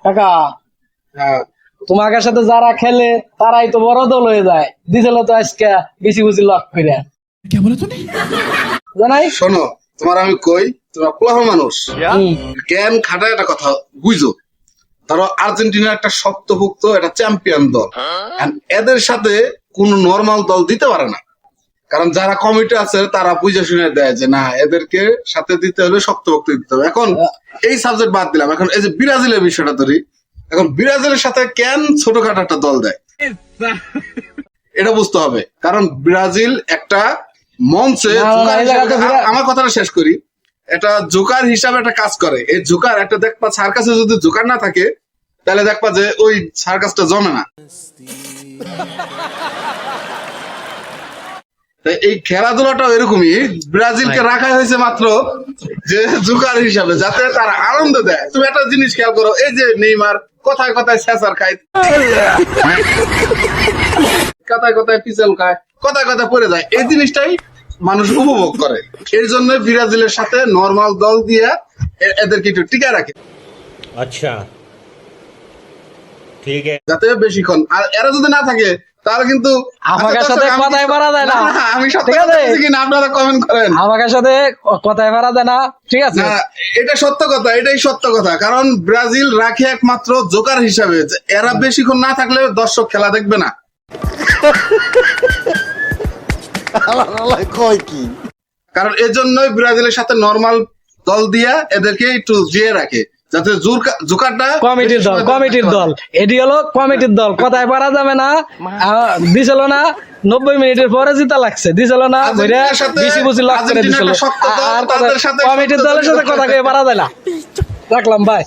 কাকা হ্যাঁ তোমার সাথে যারা খেলে তারাই তো বড় দল হয়ে যায়, দিছিল তো আজকে বেশি বুঝি লক করে জানাই। শোনো, তোমার আমি কই, তোমরা পোলাপান মানুষ, জ্ঞান খাটায় একটা কথা বুঝো। ধরো আর্জেন্টিনা একটা শক্তপোক্ত একটা চ্যাম্পিয়ন দল, and এদের সাথে কোন নর্মাল দল দিতে পারে না, কারণ যারা কমিটি আছে তারা বুঝে শুনে দেয় যে না এদেরকে সাথে দিতে হলে শক্তপোক্ত দিতে হবে। এখন এই সাবজেক্ট বাদ দিলাম, এখন এই যে ব্রাজিলের বিষয়টা ধরি, এখন ব্রাজিলের সাথে কেন ছোটখাটো একটা দল দেয় এটা বুঝতে হবে, কারণ ব্রাজিল একটা মঞ্চে আমার কথাটা শেষ করি, এটা জোকার হিসাবে একটা কাজ করে। এই জোকার একটা দেখবা সার্কাসে যদি জোকার না থাকে তাহলে দেখবা যে ওই সার্কাসটা জমে না। তাই এই খেলাধুলাটাও এরকমই, ব্রাজিলকে রাখা হয়েছে মাত্র যে জোকার হিসাবে, যাতে তারা আনন্দ দেয়। তুমি একটা জিনিস খেয়াল করো, এই যে নেইমার কথায় কথায় স্যাসার খায়, কথায় কথায় পিছল খায়, কথায় কথায় পড়ে যায়, এই জিনিসটাই মানুষ উপভোগ করে। এর জন্য ব্রাজিলের সাথে নর্মাল দল দিয়ে এদেরকে একটু টিকায় রাখে, আচ্ছা ঠিক আছে, যাতে বেশিক্ষণ। আর এরা যদি না থাকে তাহলে কিন্তু আমাদের সাথে কথাই পারা যায় না। আমি ঠিক আছে কিনা আপনারা কমেন্ট করেন, আমাদের সাথে কথাই পারা যায় না, ঠিক আছে। না এটা সত্য কথা, এটাই সত্য কথা, কারণ ব্রাজিল রাখে একমাত্র জোকার হিসাবে, এরা বেশিক্ষণ না থাকলে দর্শক খেলা দেখবে না। কারণ এর জন্যই ব্রাজিলের সাথে নর্মাল দল দিয়া এদেরকে একটু জিয়ে রাখে, যাতে জোকারটা কমিটির দল এটি হলো কমিটির দল, কথায় পারা যাবে না। দিছিল না 90 মিনিটের পরে জিতা লাগছে, দিছিল না বেশি বুঝি লাগ করে দিছিল। আর কমিটির দলের সাথে কথা কয়ে পারা যায় না। রাখলাম ভাই।